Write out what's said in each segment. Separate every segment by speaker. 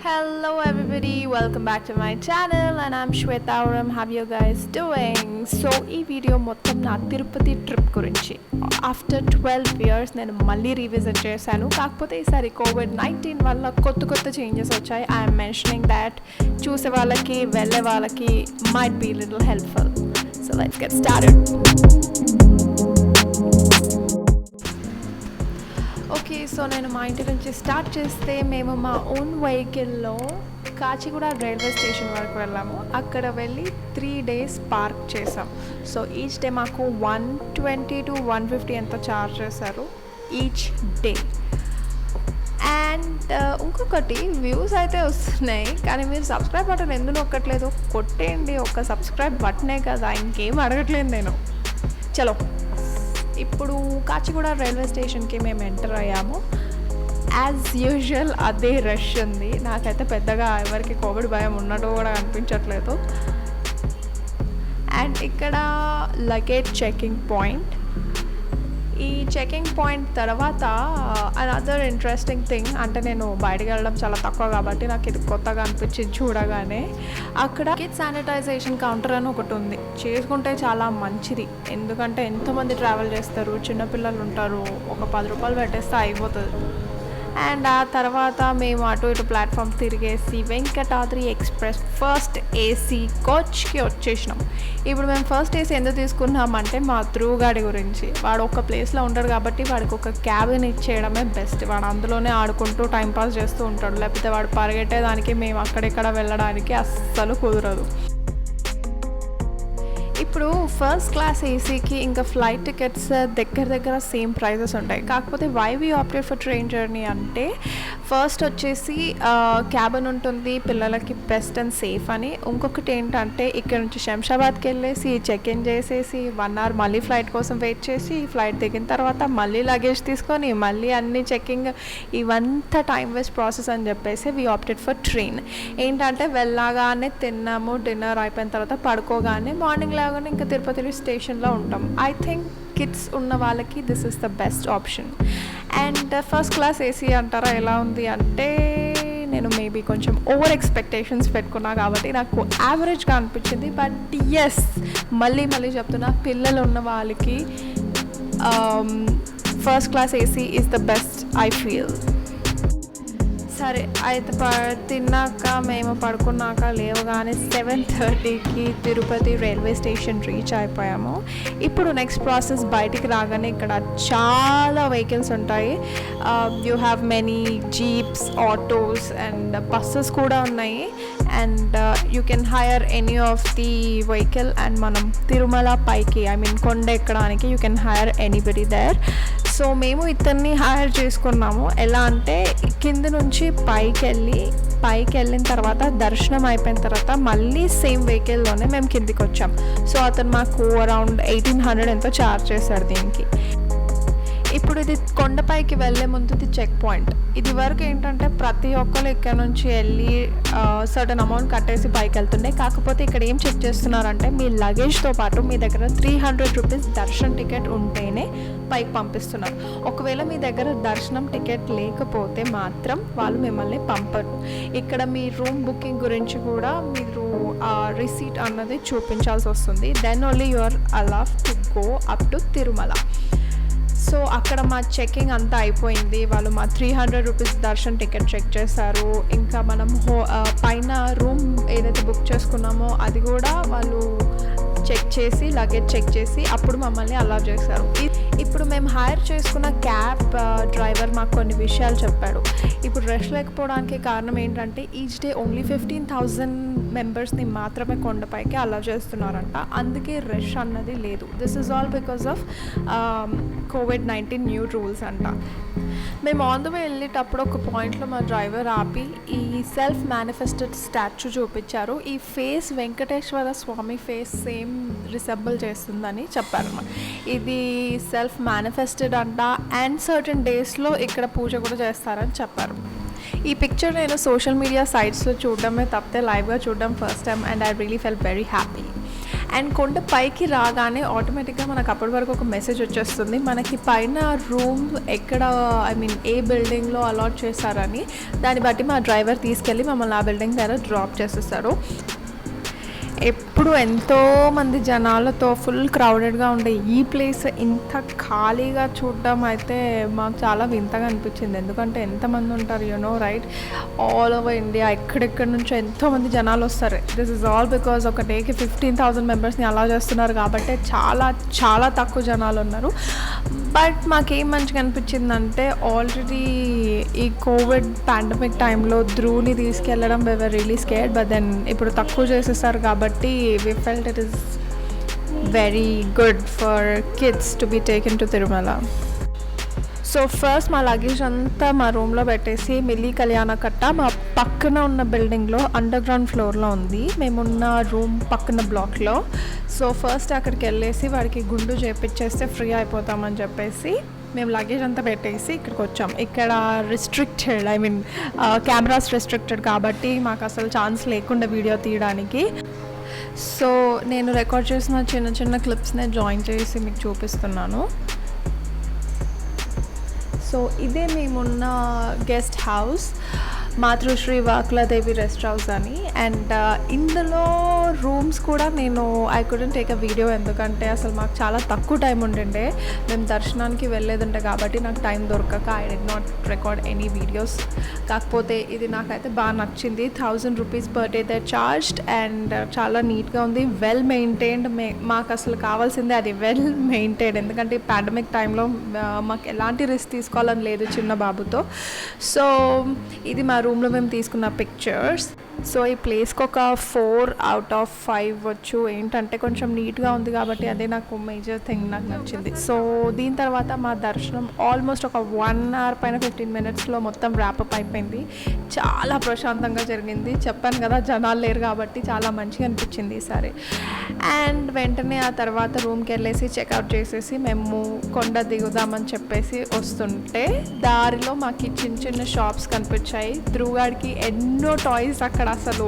Speaker 1: Hello everybody, welcome back to my channel and I'm Shweta Auram. How you guys doing? So ఈ video మొత్తం నా Tirupati trip గురించి. After 12 years నేను మళ్ళీ revisit చేశాను. కాకపోతే ఈసారి COVID-19 వల్ల కొత్త చేంజెస్ వచ్చాయి. ఐఎమ్ మెన్షనింగ్ దాట్ చూసే వాళ్ళకి వెళ్ళే వాళ్ళకి might be little helpful. So let's get started. Okay, so నేను మా ఇంటి నుంచి స్టార్ట్ చేస్తే మేము మా ఓన్ వెహికల్లో కాచిగూడ రైల్వే స్టేషన్ వరకు వెళ్ళాము. అక్కడ వెళ్ళి 3 days పార్క్ చేసాం. సో ఈచ్ డే మాకు 120 to 150 ఎంతో ఛార్జ్ చేశారు ఈచ్ డే. అండ్ ఇంకొకటి, వ్యూస్ అయితే వస్తున్నాయి కానీ మీరు సబ్స్క్రైబ్ బటన్ ఎందుకు నొక్కట్లేదు? కొట్టేయండి, ఒక సబ్స్క్రైబ్ బటనే కదా, ఇంకేం అడగట్లేదు నేను. చలో, ఇప్పుడు కాచిగూడ రైల్వే స్టేషన్కి మేము ఎంటర్ అయ్యాము. యాజ్ యూజువల్ అదే రష్ ఉంది. నాకైతే పెద్దగా ఎవరికి కోవిడ్ భయం ఉన్నట్టు కూడా అనిపించట్లేదు. అండ్ ఇక్కడ లగేజ్ చెకింగ్ పాయింట్. ఈ చెకింగ్ పాయింట్ తర్వాత అనదర్ ఇంట్రెస్టింగ్ థింగ్, అంటే నేను బయటకు వెళ్ళడం చాలా తక్కువ కాబట్టి నాకు ఇది కొత్తగా అనిపించింది చూడగానే. అక్కడ కిడ్ శానిటైజేషన్ కౌంటర్ అని ఒకటి ఉంది. చేసుకుంటే చాలా మంచిది, ఎందుకంటే ఎంతోమంది ట్రావెల్ చేస్తారు, చిన్నపిల్లలు ఉంటారు, ఒక 10 రూపాయలు పెట్టేస్తే అయిపోతుంది. అండ్ ఆ తర్వాత మేము అటు ఇటు ప్లాట్ఫామ్ తిరిగేసి వెంకటాద్రి ఎక్స్ప్రెస్ ఫస్ట్ ఏసీ కోచ్కి వచ్చేసినాం. ఇప్పుడు మేము ఫస్ట్ ఏసీ ఎందుకు తీసుకున్నామంటే మా ధ్రువగాడి గురించి. వాడు ఒక ప్లేస్లో ఉంటాడు కాబట్టి వాడికి ఒక క్యాబిన్ ఇచ్చేయడమే బెస్ట్. వాడు అందులోనే ఆడుకుంటూ టైంపాస్ చేస్తూ ఉంటాడు, లేకపోతే వాడు పరిగెట్టేదానికి మేము అక్కడిక్కడ వెళ్ళడానికి అస్సలు కుదరదు. ఇప్పుడు ఫస్ట్ క్లాస్ ఏసీకి ఇంకా ఫ్లైట్ టికెట్స్ దగ్గర సేమ్ ప్రైజెస్ ఉంటాయి. కాకపోతే why we opted for train journey అంటే, ఫస్ట్ వచ్చేసి క్యాబిన్ ఉంటుంది, పిల్లలకి బెస్ట్ అండ్ సేఫ్ అని. ఇంకొకటి ఏంటంటే, ఇక్కడ నుంచి శంషాబాద్కి వెళ్ళేసి చెక్ ఇన్ చేసేసి 1 hour మళ్ళీ ఫ్లైట్ కోసం వెయిట్ చేసి, ఫ్లైట్ దిగిన తర్వాత మళ్ళీ లగేజ్ తీసుకొని మళ్ళీ అన్ని చెక్కింగ్, ఇవంతా టైం వేస్ట్ ప్రాసెస్ అని చెప్పేసి వీ ఆప్టెడ్ ఫర్ ట్రైన్. ఏంటంటే వెళ్ళగానే తిన్నాము, డిన్నర్ అయిపోయిన తర్వాత పడుకోగానే మార్నింగ్ లాగానే ఇంకా తిరుపతి స్టేషన్లో ఉంటాం. ఐ థింక్ కిడ్స్ ఉన్న వాళ్ళకి this is the best option. And first class AC అంటారా ఎలా ఉంది అంటే, నేను మేబీ కొంచెం ఓవర్ ఎక్స్పెక్టేషన్స్ పెట్టుకున్నా కాబట్టి నాకు యావరేజ్గా అనిపించింది. బట్ ఎస్, మళ్ళీ చెప్తున్నా, పిల్లలు ఉన్న వాళ్ళకి first class AC is the best I feel. సరే, అయితే తిన్నాక మేము పడుకున్నాక లేవగానే 7:30కి తిరుపతి రైల్వే స్టేషన్ రీచ్ అయిపోయాము. ఇప్పుడు నెక్స్ట్ ప్రాసెస్, బయటికి రాగానే ఇక్కడ చాలా వెహికల్స్ ఉంటాయి. You have many jeeps, autos and buses కూడా ఉన్నాయి. And you can hire any of the vehicle. And మనం తిరుమల పైకి, ఐ మీన్ కొండ ఎక్కడానికి you can hire anybody there. So మేము ఇతన్ని హైర్ చేసుకున్నాము. ఎలా అంటే, కింద నుంచి పైకి వెళ్ళిన తర్వాత దర్శనం అయిపోయిన తర్వాత మళ్ళీ సేమ్ వెహికల్లోనే మేము కిందికి వచ్చాం. సో అతను మాకు అరౌండ్ 1800 ఎంతో ఛార్జ్ చేశాడు దీనికి. ఇప్పుడు ఇది కొండపైకి వెళ్ళే ముందు ఇది చెక్ పాయింట్. ఇది వరకు ఏంటంటే ప్రతి ఒక్కరు ఇక్కడ నుంచి వెళ్ళి సర్టన్ అమౌంట్ కట్టేసి పైకి వెళ్తుండే. కాకపోతే ఇక్కడ ఏం చెక్ చేస్తున్నారంటే, మీ లగేజ్తో పాటు మీ దగ్గర 300 రూపీస్ దర్శన్ టికెట్ ఉంటేనే పైకి పంపిస్తున్నారు. ఒకవేళ మీ దగ్గర దర్శనం టికెట్ లేకపోతే మాత్రం వాళ్ళు మిమ్మల్ని పంపరు. ఇక్కడ మీ రూమ్ బుకింగ్ గురించి కూడా మీరు రిసీట్ అన్నది చూపించాల్సి వస్తుంది. Then only you are allowed to go up to Tirumala. So అక్కడ మా చెక్కింగ్ అంతా అయిపోయింది. వాళ్ళు మా 300 రూపీస్ దర్శన్ టికెట్ చెక్ చేశారు. ఇంకా మనం పైన రూమ్ ఏదైతే బుక్ చేసుకున్నామో అది కూడా వాళ్ళు చెక్ చేసి, లగేజ్ చెక్ చేసి అప్పుడు మమ్మల్ని అలౌ చేశారు. ఇప్పుడు మేము హైర్ చేసుకున్న క్యాబ్ డ్రైవర్ మాకు కొన్ని విషయాలు చెప్పాడు. ఇప్పుడు రష్ లేకపోవడానికి కారణం ఏంటంటే, ఈచ్ డే ఓన్లీ 15,000 మెంబర్స్ని మాత్రమే కొండపైకి అలౌ చేస్తున్నారంట. అందుకే రష్ అన్నది లేదు. This is all because of COVID-19 new rules అంట. మేము ఆన్ ద వే వెళ్ళేటప్పుడు ఒక పాయింట్లో మా డ్రైవర్ ఆపి ఈ సెల్ఫ్ మేనిఫెస్టెడ్ స్టాచ్యూ చూపించారు. ఈ ఫేస్ వెంకటేశ్వర స్వామి ఫేస్ సేమ్ రిసెంబుల్ చేస్తుందని చెప్పారు. ఇది సెల్ఫ్ మేనిఫెస్టెడ్ అంట. అండ్ సర్టన్ డేస్లో ఇక్కడ పూజ కూడా చేస్తారని చెప్పారు. ఈ పిక్చర్ నేను సోషల్ మీడియా సైట్స్లో చూడడమే తప్పితే లైవ్గా చూడడం first time. And I really felt very happy. And కొండ పైకి రాగానే ఆటోమేటిక్గా మనకు అప్పటి వరకు ఒక మెసేజ్ వచ్చేస్తుంది మనకి పైన రూమ్ ఎక్కడ ఏ బిల్డింగ్లో అలాట్ చేశారని. దాన్ని బట్టి మా డ్రైవర్ తీసుకెళ్ళి మమ్మల్ని ఆ బిల్డింగ్ దగ్గర డ్రాప్ చేసేస్తారు. ఎప్పుడు ఎంతోమంది జనాలతో ఫుల్ క్రౌడెడ్గా ఉండే ఈ ప్లేస్ ఇంత ఖాళీగా చూడడం అయితే మాకు చాలా వింతగా అనిపించింది. ఎందుకంటే ఎంతమంది ఉంటారు రైట్, ఆల్ ఓవర్ ఇండియా ఎక్కడెక్కడి నుంచో ఎంతోమంది జనాలు వస్తారు. దిస్ ఇస్ ఆల్ బికాజ్ ఒక డేకి 15,000 మెంబర్స్ని అలా చేస్తున్నారు కాబట్టి చాలా చాలా తక్కువ జనాలు ఉన్నారు. బట్ మాకేం మంచిగా అనిపించిందంటే ఆల్రెడీ ఈ కోవిడ్ పాండమిక్ టైంలో ధ్రువ్ని తీసుకెళ్ళడం we were really scared, but then ఇప్పుడు తక్కువ చేసేసారు కాబట్టి we felt it is very good for kids to be taken to Tirumala. So first మా లగేజ్ అంతా మా రూమ్లో పెట్టేసి మిల్లీ కళ్యాణ కట్ట మా పక్కన ఉన్న బిల్డింగ్లో అండర్ గ్రౌండ్ ఫ్లోర్లో ఉంది, మేమున్న రూమ్ పక్కన బ్లాక్లో. సో ఫస్ట్ అక్కడికి వెళ్ళేసి వాడికి గుండు చేపించేస్తే ఫ్రీ అయిపోతామని చెప్పేసి మేము లగేజ్ అంతా పెట్టేసి ఇక్కడికి వచ్చాం. ఇక్కడ రిస్ట్రిక్టెడ్ కెమెరాస్ రిస్ట్రిక్టెడ్ కాబట్టి మాకు అసలు ఛాన్స్ లేకుండా వీడియో తీయడానికి. సో నేను రికార్డ్ చేసిన చిన్న చిన్న క్లిప్స్నే జాయిన్ చేసి మీకు చూపిస్తున్నాను. సో ఇదే మేమున్న గెస్ట్ హౌస్, మాతృశ్రీ వాకులాదేవి రెస్ట్ హౌస్ అని. అండ్ ఇందులో రూమ్స్ కూడా నేను I couldn't take a video, ఎందుకంటే అసలు మాకు చాలా తక్కువ టైం ఉండిండే. మేము దర్శనానికి వెళ్ళేదంటే కాబట్టి నాకు టైం దొరకక I did not record any videos. కాకపోతే ఇది నాకైతే బాగా నచ్చింది. 1000 rupees per day they charged and చాలా నీట్గా ఉంది, వెల్ మెయింటైన్డ్. మాకు అసలు కావాల్సిందే అది వెల్ మెయింటైన్డ్, ఎందుకంటే ఈ పాండమిక్ టైంలో మాకు ఎలాంటి రిస్క్ తీసుకోవాలని లేదు చిన్న బాబుతో. సో ఇది మా రూమ్లో మేము తీసుకున్న పిక్చర్స్. సో ఈ ప్లేస్కి ఒక 4 out of 5 వచ్చు. ఏంటంటే కొంచెం నీట్గా ఉంది కాబట్టి అదే నాకు మేజర్ థింగ్, నాకు నచ్చింది. సో దీని తర్వాత మా దర్శనం ఆల్మోస్ట్ ఒక 1 hour పైన 15 minutesలో మొత్తం ర్యాపప్ అయిపోయింది. చాలా ప్రశాంతంగా జరిగింది. చెప్పాను కదా జనాలు లేరు కాబట్టి చాలా మంచిగా అనిపించింది ఈసారి. అండ్ వెంటనే ఆ తర్వాత రూమ్కి వెళ్ళేసి చెక్అవుట్ చేసేసి మేము కొండ దిగుదామని చెప్పేసి వస్తుంటే దారిలో మాకు చిన్న చిన్న షాప్స్ కనిపించాయి. ధ్రువాడికి ఎన్నో టాయ్స్ అక్కడ అసలు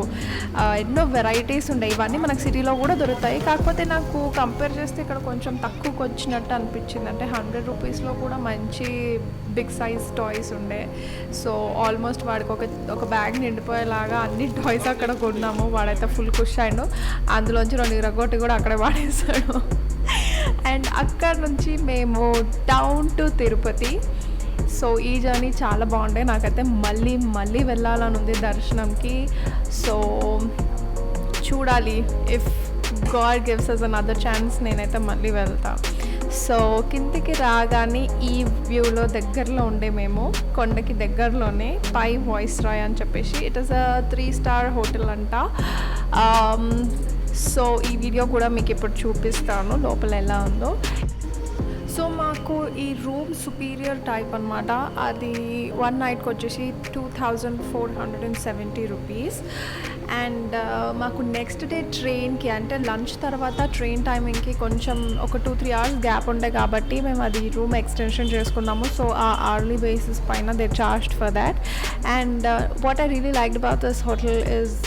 Speaker 1: ఎన్నో వెరైటీస్ ఉండే. ఇవన్నీ మనకు సిటీలో కూడా దొరుకుతాయి, కాకపోతే నాకు కంపేర్ చేస్తే ఇక్కడ కొంచెం తక్కువకి వచ్చినట్టు అనిపించింది. అంటే 100 రూపీస్లో కూడా మంచి బిగ్ సైజ్ టాయ్స్ ఉండే. సో ఆల్మోస్ట్ వాడికి ఒక బ్యాగ్ నిండిపోయేలాగా అన్ని టాయ్స్ అక్కడ కొన్నాము. వాడైతే ఫుల్ ఖుష్ అయ్యాడు. అందులోంచి 2 ఇరగొట్టి కూడా అక్కడే వాడేసాడు. అండ్ అక్కడ నుంచి మేము డౌన్ టు తిరుపతి. సో ఈ జర్నీ చాలా బాగుండే, నాకైతే మళ్ళీ వెళ్ళాలని ఉంది దర్శనంకి. సో చూడాలి, if God gives us another chance నేనైతే మళ్ళీ వెళ్తా. సో కిందికి రాగానే ఈ వ్యూలో దగ్గరలో ఉండే మేము కొండకి దగ్గరలోనే పై వాయిస్రాయ్ అని చెప్పేసి it is a 3-star hotel అంట. సో ఈ వీడియో కూడా మీకు ఇప్పుడు చూపిస్తాను లోపల ఎలా ఉందో. సో మాకు ఈ రూమ్ సుపీరియర్ టైప్ అనమాట. అది 1 nightకి వచ్చేసి 2470 రూపీస్. అండ్ మాకు నెక్స్ట్ డే ట్రైన్కి అంటే లంచ్ తర్వాత ట్రైన్ టైమింగ్కి కొంచెం ఒక 2-3 hours గ్యాప్ ఉండే కాబట్టి మేము అది రూమ్ ఎక్స్టెన్షన్ చేసుకున్నాము. సో ఆ అర్లీ బేసిస్ పైన they charged for that. And what I really liked about this hotel is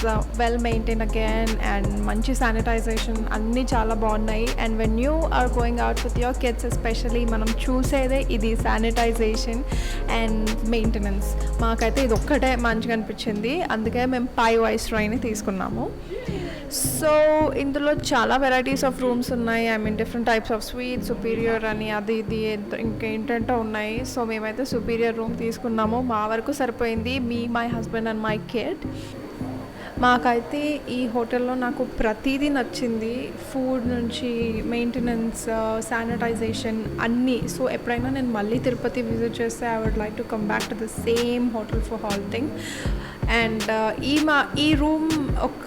Speaker 1: well maintain again and మంచి శానిటైజేషన్ అన్నీ చాలా బాగున్నాయి. And when you are going out with your kids especially మనం చూసేదే ఇది sanitization and maintenance. మాకైతే ఇది ఒక్కటే మంచిగా అనిపించింది, అందుకే మేము పై వాయిస్రాయ్ని తీసుకున్నాము. సో ఇందులో చాలా వెరైటీస్ ఆఫ్ రూమ్స్ ఉన్నాయి. Different types of sweet, superior అని అది ఇది ఇంకేంటంటో ఉన్నాయి. సో మేమైతే సుపీరియర్ రూమ్ తీసుకున్నాము. మా వరకు సరిపోయింది, my husband and my kid. మాకైతే ఈ హోటల్లో నాకు ప్రతిదీ నచ్చింది, ఫుడ్ నుంచి మెయింటెనెన్స్, శానిటైజేషన్ అన్నీ. సో ఎప్పుడైనా నేను మళ్ళీ తిరుపతి విజిట్ చేస్తే I would like to come back to the same hotel for halting. And ఈ రూమ్ ఒక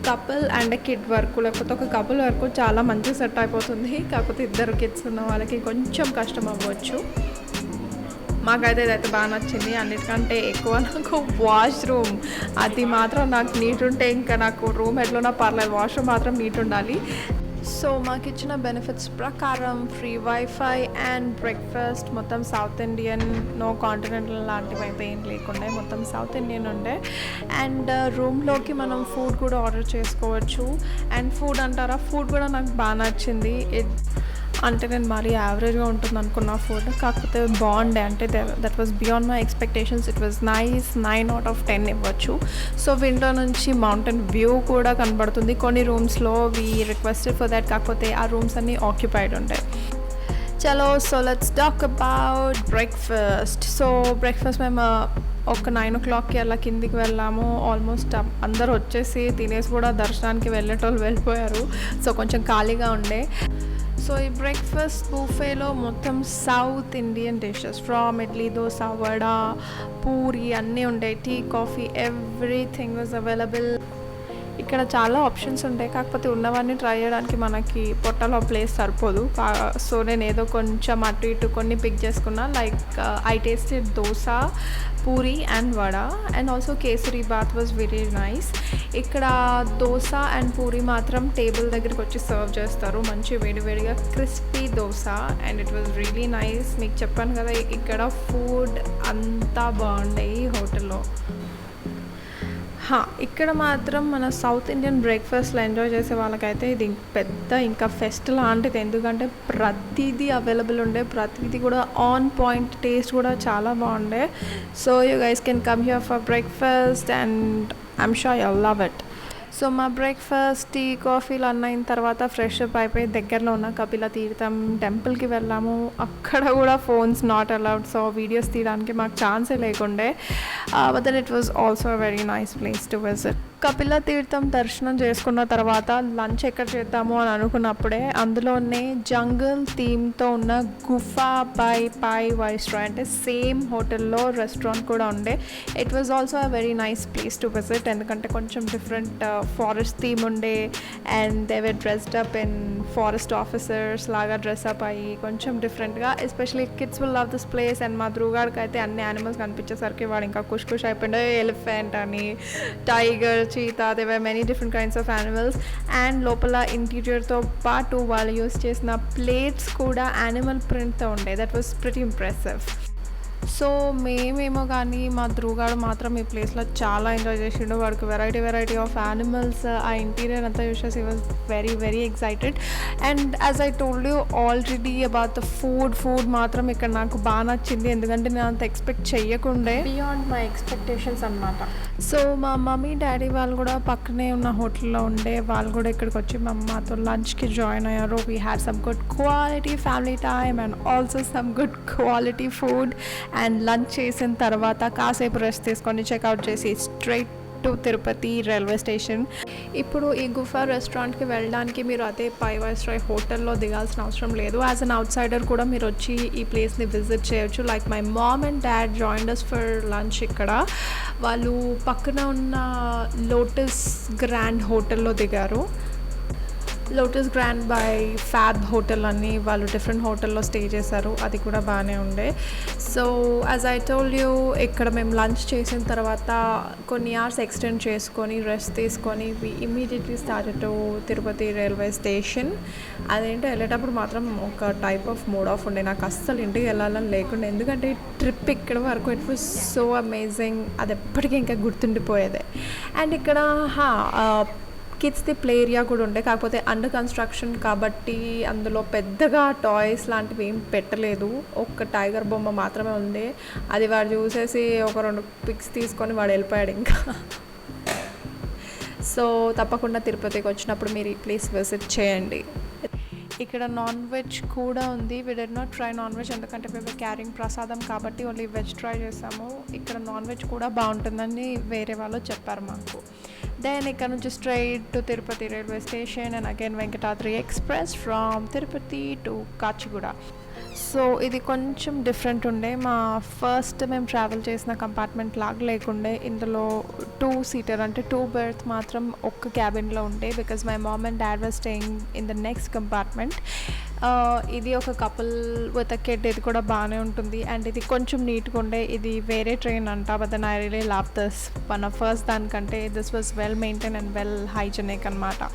Speaker 1: కపుల్ అండ్ కిడ్ వరకు, లేకపోతే ఒక కపుల్ వరకు చాలా మంచిగా సెట్ అయిపోతుంది. కాకపోతే 2 kids ఉన్న వాళ్ళకి కొంచెం కష్టం అవ్వచ్చు. మాకైతే ఇదైతే బాగా నచ్చింది. అన్నిటికంటే ఎక్కువ నాకు వాష్రూమ్, అది మాత్రం నాకు నీట్ ఉంటే ఇంకా నాకు రూమ్ ఎట్లన్నా పర్లేదు, వాష్రూమ్ మాత్రం నీట్ ఉండాలి. సో మాకు ఇచ్చిన బెనిఫిట్స్ ప్రకారం ఫ్రీ వైఫై అండ్ బ్రేక్ఫాస్ట్ మొత్తం సౌత్ ఇండియన్, నో కాంటినెంటల్ లాంటివి అయితే ఏం లేకుండా మొత్తం సౌత్ ఇండియన్ ఉండే. అండ్ రూమ్లోకి మనం ఫుడ్ కూడా ఆర్డర్ చేసుకోవచ్చు. అండ్ ఫుడ్ అంటారా, ఫుడ్ కూడా నాకు బాగా నచ్చింది. అంటే నేను మరీ యావరేజ్గా ఉంటుంది అనుకున్న ఫుడ్, కాకపోతే బాగుండే. అంటే that was beyond my expectations. It was nice. 9/10 ఇవ్వచ్చు. సో విండో నుంచి మౌంటైన్ వ్యూ కూడా కనబడుతుంది. కొన్ని రూమ్స్లో వీ రిక్వెస్టెడ్ ఫర్ దాట్, కాకపోతే ఆ రూమ్స్ అన్నీ ఆక్యుపైడ్ ఉంటాయి. చలో, so let's talk about breakfast. So breakfast మేము ఒక 9 o'clockకి అలా కిందికి వెళ్ళాము. ఆల్మోస్ట్ అందరు వచ్చేసి తినేసి కూడా దర్శనానికి వెళ్ళేటోళ్ళు వెళ్ళిపోయారు. సో కొంచెం ఖాళీగా ఉండే. సో ఈ బ్రేక్ఫాస్ట్ బుఫేలో మొత్తం south Indian dishes, from idli, dosa, vada, puri అన్నీ ఉంటాయి. Tea, coffee, everything was available. ఇక్కడ చాలా ఆప్షన్స్ ఉంటాయి, కాకపోతే ఉన్నవన్నీ ట్రై చేయడానికి మనకి పొట్టలో ప్లేస్ సరిపోదు. సో నేను ఏదో కొంచెం అటు ఇటు కొన్ని పిక్ చేసుకున్నా. Like I tasted dosa, puri and vada, and also kesari bath was very nice. ఇక్కడ దోశ అండ్ పూరి మాత్రం టేబుల్ దగ్గరికి వచ్చి సర్వ్ చేస్తారు, మంచి వేడివేడిగా crispy dosa, and it was really nice. మీకు చెప్పాను కదా, ఇక్కడ ఫుడ్ అంతా బాగుండే ఈ హోటల్లో. ఇక్కడ మాత్రం మన సౌత్ ఇండియన్ బ్రేక్ఫాస్ట్లో ఎంజాయ్ చేసే వాళ్ళకైతే ఇది పెద్ద ఇంకా ఫెస్ట్ లాంటిది. ఎందుకంటే ప్రతిదీ అవైలబుల్ ఉండే, ప్రతిదీ కూడా ఆన్ పాయింట్, టేస్ట్ కూడా చాలా బాగుండే. So you guys can come here for breakfast and I'm sure you love it. So మా బ్రేక్ఫాస్ట్, టీ, కాఫీలు అన్న అయిన తర్వాత ఫ్రెష్ అప్ అయిపోయి దగ్గరలో ఉన్న కపిల తీర్థం టెంపుల్కి వెళ్ళాము. అక్కడ కూడా phones not allowed. So videos తీయడానికి మాకు ఛాన్సే లేకుండే. But then it was also very nice place to visit. Kapila Theertham దర్శనం చేసుకున్న తర్వాత లంచ్ ఎక్కడ చేద్దాము అని అనుకున్నప్పుడే అందులోనే జంగల్ థీమ్తో ఉన్న గుఫా బై పై వైస్రాయ్ అంటే సేమ్ హోటల్లో రెస్టారెంట్ కూడా ఉండే. It was also a very nice place to visit. ఎందుకంటే కొంచెం డిఫరెంట్ ఫారెస్ట్ థీమ్ ఉండే, and they were dressed up in forest officers లాగా డ్రెస్అప్ అయ్యి కొంచెం డిఫరెంట్గా. Especially kids will love this place. And మా ధ్రుగాడికి అయితే అన్ని యానిమల్స్ కనిపించేసరికి వాడు ఇంకా ఖుష్ అయిపోయిండే. ఎలిఫెంట్ అని, tiger, cheetah, they were many different kinds of animals. And లోపల ఇంటీరియర్తో పాటు వాళ్ళు యూస్ చేసిన ప్లేట్స్ కూడా యానిమల్ ప్రింట్తో ఉండే. That was pretty impressive. So మేమేమో కానీ మా ధ్రుగాడు మాత్రం ఈ ప్లేస్లో చాలా ఎంజాయ్ చేసిండు. వాడికి వెరైటీ ఆఫ్ యానిమల్స్, ఆ ఇంటీరియర్ అంతా యూస్ చేసి was very excited. And as I told you already about the food మాత్రం ఇక్కడ నాకు బాగా నచ్చింది. ఎందుకంటే నేను అంత ఎక్స్పెక్ట్ చేయకుండే, బియాండ్ మై ఎక్స్పెక్టేషన్స్ అనమాట. సో మా మమ్మీ డాడీ వాళ్ళు కూడా పక్కనే ఉన్న హోటల్లో ఉండే. వాళ్ళు కూడా ఇక్కడికి వచ్చి మాతో లంచ్కి జాయిన్ అయ్యారు. We had some good quality family time and also some good quality food. And lunch చేసిన తర్వాత కాసేపు రెస్ట్ తీసుకొని చెక్అవుట్ చేసి straight to Tirupati railway station. ఇప్పుడు ఈ గుఫా రెస్టారెంట్కి వెళ్ళడానికి మీరు అదే పై వైస్రాయ్ హోటల్లో దిగాల్సిన అవసరం లేదు. యాజ్ అన్ అవుట్ సైడర్ కూడా మీరు వచ్చి ఈ ప్లేస్ని విజిట్ చేయొచ్చు. Like my mom and dad joined us for lunch. ఇక్కడ వాళ్ళు పక్కన ఉన్న లోటస్ గ్రాండ్ హోటల్లో దిగారు. Lotus grand by fab hotel అని వాళ్ళు డిఫరెంట్ హోటల్లో స్టే చేశారు. అది కూడా బాగానే ఉండే. So as I told you, ఇక్కడ మేము లంచ్ చేసిన తర్వాత కొన్ని అవర్స్ ఎక్స్టెండ్ చేసుకొని రెస్ట్ తీసుకొని we immediately started to Tirupati railway station. అదేంటో వెళ్ళేటప్పుడు మాత్రం ఒక టైప్ ఆఫ్ మూడ్ ఆఫ్ ఉండే. నాకు అస్సలు ఇంటికి వెళ్ళాలని లేకుండా, ఎందుకంటే ట్రిప్ ఇక్కడ వరకు ఇట్ వాజ్ సో అమేజింగ్. అది ఎప్పటికీ ఇంకా గుర్తుండిపోయేదే. అండ్ ఇక్కడ కిడ్స్ది ప్లే ఏరియా కూడా ఉండే, కాకపోతే అండర్ కన్స్ట్రక్షన్ కాబట్టి అందులో పెద్దగా టాయ్స్ లాంటివి ఏం పెట్టలేదు. ఒక్క టైగర్ బొమ్మ మాత్రమే ఉంది. అది వాడు చూసేసి ఒక 2 పిక్స్ తీసుకొని వాడు వెళ్ళిపోయాడు ఇంకా. సో తప్పకుండా తిరుపతికి వచ్చినప్పుడు మీరు ఈ ప్లేస్ విజిట్ చేయండి. ఇక్కడ నాన్ వెజ్ కూడా ఉంది. We did not try non veg, ఎందుకంటే మేము క్యారింగ్ ప్రసాదం కాబట్టి ఓన్లీ వెజ్ ట్రై చేసాము. ఇక్కడ నాన్ వెజ్ కూడా బాగుంటుందని వేరే వాళ్ళు చెప్పారు మాకు. దెన్ ఇక్కడ నుంచి straight to Tirupati railway station and again Venkatadri express from Tirupati to Kacheguda. So ఇది కొంచెం డిఫరెంట్ ఉండే. మా ఫస్ట్ మేము ట్రావెల్ చేసిన కంపార్ట్మెంట్ లాగా లేకుండే. ఇందులో 2 seater అంటే 2 berth మాత్రం ఒక్క క్యాబిన్లో ఉండే. Because my mom and dad were staying in the next compartment. ఇది ఒక కపుల్ విత్ అ కిడ్, ఇది కూడా బాగానే ఉంటుంది. అండ్ ఇది కొంచెం నీట్గా ఉండే, ఇది వేరే ట్రైన్ అంట, but then I really love this. మన ఫస్ట్ దానికంటే this was well maintain and well hygienic అనమాట.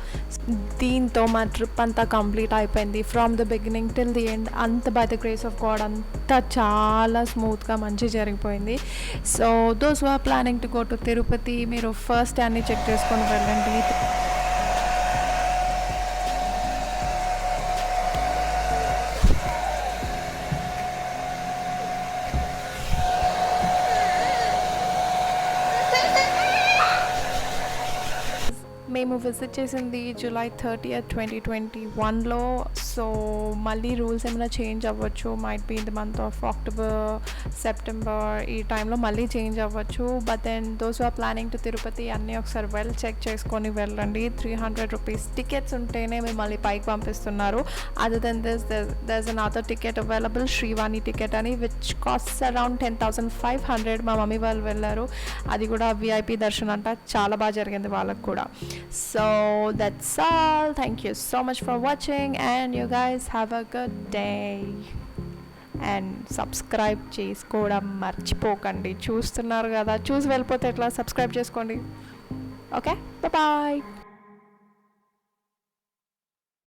Speaker 1: దీంతో మా ట్రిప్ అంతా కంప్లీట్ అయిపోయింది. From the beginning till the end అంత by the grace of God అంతా చాలా స్మూత్గా మంచి జరిగిపోయింది. So those are planning to go to Tirupati, మీరు ఫస్ట్ అన్ని చెక్ చేసుకొని వెళ్ళండి. మేము విజిట్ చేసింది జూలై 30th, 2021లో. సో మళ్ళీ రూల్స్ ఏమైనా చేంజ్ అవ్వచ్చు, might be in the month of October, September, ఈ టైంలో మళ్ళీ చేంజ్ అవ్వచ్చు. But then those are planning to Tirupati అన్నీ ఒకసారి చెక్ చేసుకొని వెళ్ళండి. 300 రూపీస్ టికెట్స్ ఉంటేనే మిమ్మల్ని పైకి పంపిస్తున్నారు. Other than this there's an other ticket available, Srivani ticket అని, విచ్ కాస్ట్ అరౌండ్ 10,500. మా మమ్మీ వాళ్ళు వెళ్ళారు, అది కూడా విఐపి దర్శనం అంట, చాలా బాగా జరిగింది వాళ్ళకు కూడా. So that's all. Thank you so much for watching and you guys have a good day. And subscribe చేసుకోవడం మర్చిపోకండి. చూస్తున్నారు కదా, చూసి వెళ్ళిపోతే ఎట్లా, సబ్స్క్రైబ్ చేసుకోండి. Okay, bye.